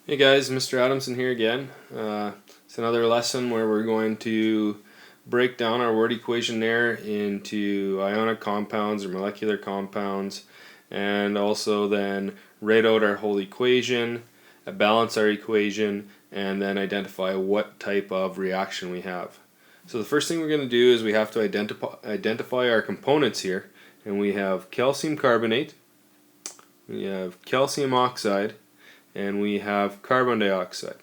Hey guys, Mr. Adamson here again. It's another lesson where we're going to break down our word equation there into ionic compounds or molecular compounds, and also then write out our whole equation, balance our equation, and then identify what type of reaction we have. So the first thing we're going to do is we have to identify our components here, and we have calcium carbonate, we have calcium oxide, and we have carbon dioxide.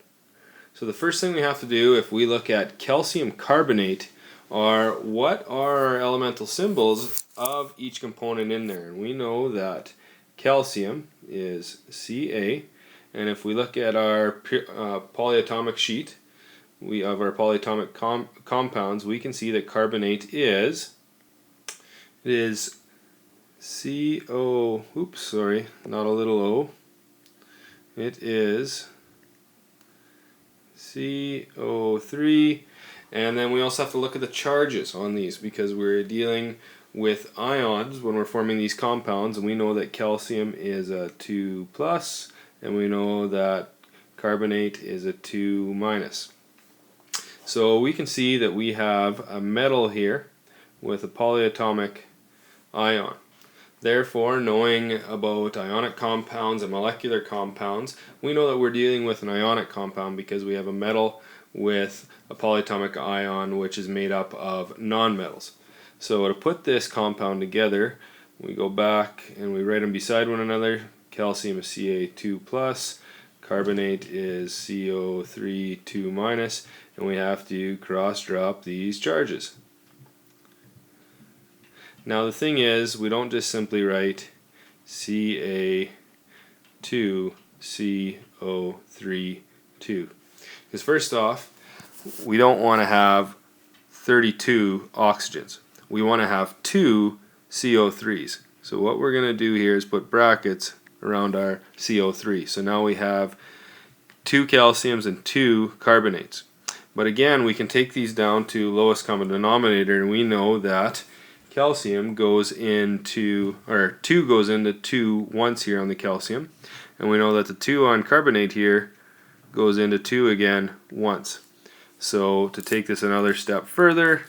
So the first thing we have to do if we look at calcium carbonate are what are our elemental symbols of each component in there. And we know that calcium is Ca, and if we look at our polyatomic sheet of our polyatomic compounds, we can see that carbonate is CO, oops, sorry, not a little o. It is CO3, and then we also have to look at the charges on these because we're dealing with ions when we're forming these compounds, and we know that calcium is a 2 plus, and we know that carbonate is a 2 minus. So we can see that we have a metal here with a polyatomic ion. Therefore, knowing about ionic compounds and molecular compounds, we know that we're dealing with an ionic compound because we have a metal with a polyatomic ion which is made up of nonmetals. So to put this compound together, we go back and we write them beside one another. Calcium is Ca2 plus, carbonate is CO3 2 minus, and we have to cross drop these charges. Now the thing is, we don't just simply write Ca2 CO3 2, because first off, we don't want to have 32 oxygens. We want to have 2 CO3s. So what we're going to do here is put brackets around our CO3. So now we have 2 calciums and 2 carbonates. But again, we can take these down to lowest common denominator, and we know that calcium goes into, or 2 goes into 2 once here on the calcium, and we know that the 2 on carbonate here goes into 2 again once. So to take this another step further,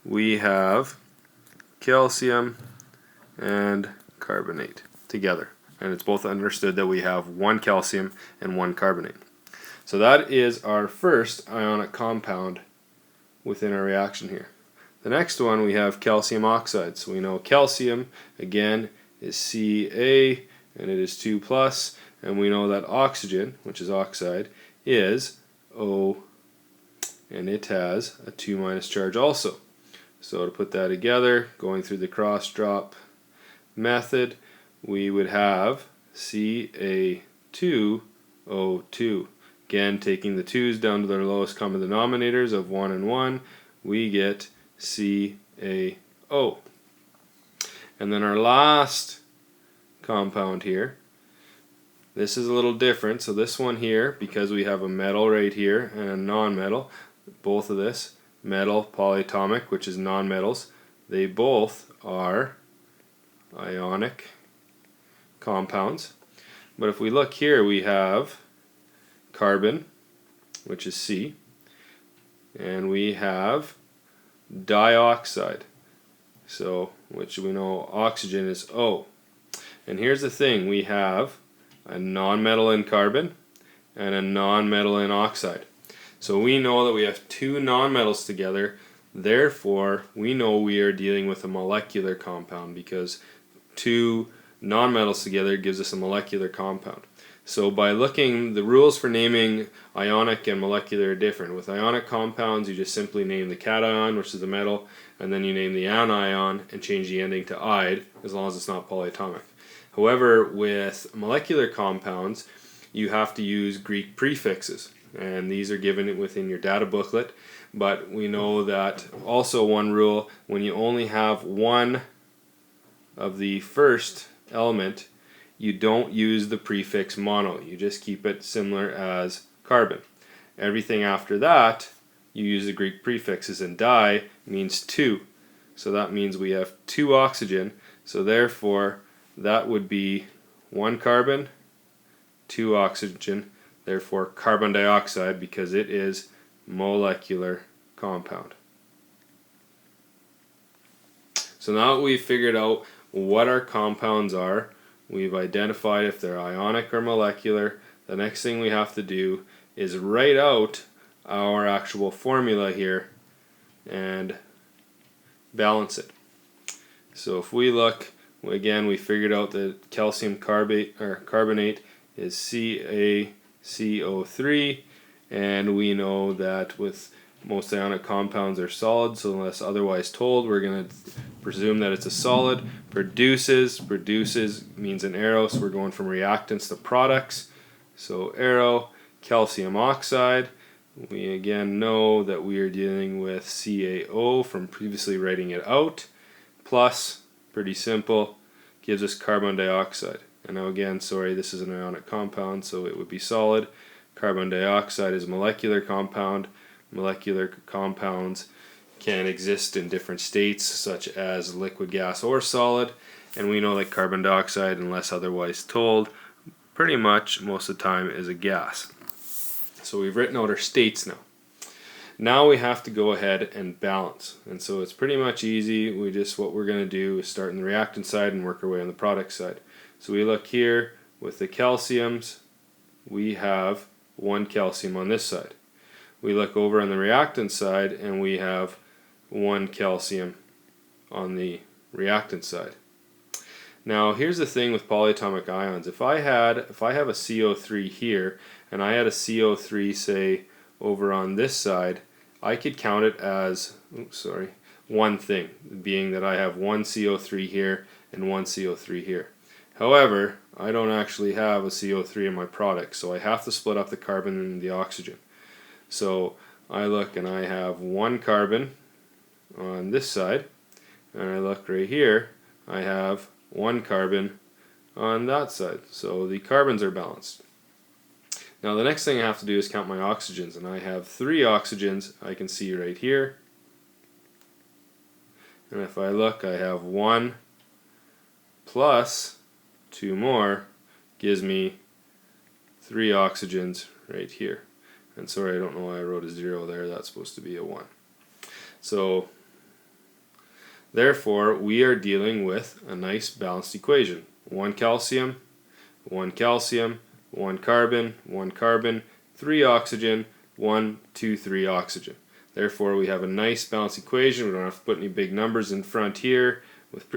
we have calcium and carbonate together, and it's both understood that we have 1 calcium and 1 carbonate. So that is our first ionic compound within our reaction here. The next one, we have calcium oxide. So we know calcium, again, is Ca, and it is 2 plus, and we know that oxygen, which is oxide, is O, and it has a 2 minus charge also. So to put that together, going through the cross drop method, we would have Ca2O2. Again, taking the 2's down to their lowest common denominators of 1 and 1, we get CaO. And then our last compound here, this is a little different. So this one here, because we have a metal right here and a non-metal, both of this, metal, polyatomic, which is non-metals, they both are ionic compounds. But if we look here, we have carbon, which is C, and we have dioxide, so which we know oxygen is O. And here's the thing, we have a non-metal in carbon and a non-metal in oxide. So we know that we have 2 non-metals together, therefore we know we are dealing with a molecular compound because 2 non-metals together gives us a molecular compound. So by looking, the rules for naming ionic and molecular are different. With ionic compounds, you just simply name the cation, which is the metal, and then you name the anion and change the ending to "ide" as long as it's not polyatomic. However, with molecular compounds, you have to use Greek prefixes, and these are given within your data booklet. But we know that also one rule, when you only have one of the first element, you don't use the prefix mono, you just keep it similar as carbon. Everything after that, you use the Greek prefixes, and di means 2. So that means we have 2 oxygen, so therefore that would be 1 carbon, 2 oxygen, therefore carbon dioxide, because it is molecular compound. So now that we've figured out what our compounds are, we've identified if they're ionic or molecular, the next thing we have to do is write out our actual formula here and balance it. So if we look, again, we figured out that calcium carbonate is CaCO3, and we know that with most ionic compounds are solid, so unless otherwise told, we're going to presume that it's a solid. Produces means an arrow, so we're going from reactants to products. So arrow, calcium oxide. We again know that we are dealing with CaO from previously writing it out, plus, pretty simple, gives us carbon dioxide. And now again, sorry, this is an ionic compound, so it would be solid. Carbon dioxide is a molecular compound. Molecular compounds can exist in different states, such as liquid, gas, or solid. And we know that carbon dioxide, unless otherwise told, pretty much most of the time is a gas. So we've written out our states now. Now we have to go ahead and balance. And so it's pretty much easy. What we're going to do is start in the reactant side and work our way on the product side. So we look here with the calciums, we have 1 calcium on this side. We look over on the reactant side and we have 1 calcium on the reactant side. Now here's the thing with polyatomic ions. If I have a CO3 here and I had a CO3 say over on this side, I could count it as one thing, being that I have 1 CO3 here and 1 CO3 here. However, I don't actually have a CO3 in my product, so I have to split up the carbon and the oxygen. So I look and I have 1 carbon on this side, and I look right here, I have 1 carbon on that side. So the carbons are balanced. Now the next thing I have to do is count my oxygens, and I have 3 oxygens I can see right here. And if I look, I have 1 plus 2 more gives me 3 oxygens right here. And sorry, I don't know why I wrote a 0 there. That's supposed to be a 1. So therefore, we are dealing with a nice balanced equation. 1 calcium, 1 calcium, 1 carbon, 1 carbon, 3 oxygen, 1, 2, 3 oxygen. Therefore, we have a nice balanced equation. We don't have to put any big numbers in front here,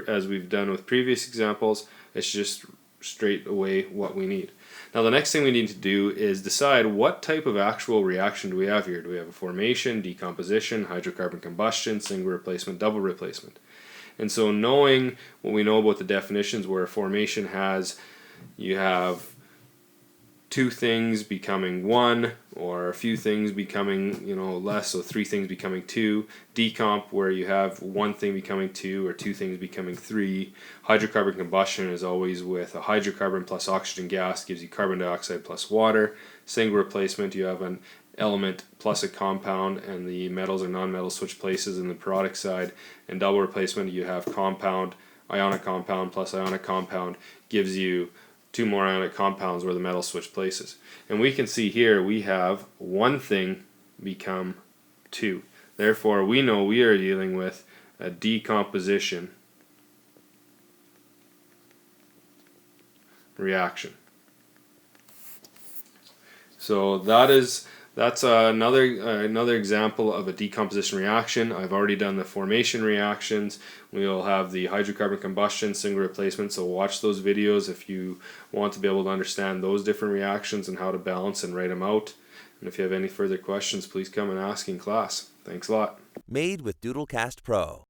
as we've done with previous examples. It's just straight away what we need. Now the next thing we need to do is decide what type of actual reaction do we have here. Do we have a formation, decomposition, hydrocarbon combustion, single replacement, double replacement? And so knowing what we know about the definitions, where a formation you have 2 things becoming 1, or a few things becoming less, so 3 things becoming 2. Decomp, where you have 1 thing becoming 2 or 2 things becoming 3. Hydrocarbon combustion is always with a hydrocarbon plus oxygen gas, gives you carbon dioxide plus water. Single replacement, you have an element plus a compound, and the metals or non-metals switch places in the product side. And double replacement, you have compound, ionic compound plus ionic compound, gives you 2 more ionic compounds where the metals switch places. And we can see here we have 1 thing become 2. Therefore, we know we are dealing with a decomposition reaction. So that's another example of a decomposition reaction. I've already done the formation reactions. We'll have the hydrocarbon combustion, single replacement, so watch those videos if you want to be able to understand those different reactions and how to balance and write them out. And if you have any further questions, please come and ask in class. Thanks a lot. Made with Doodlecast Pro.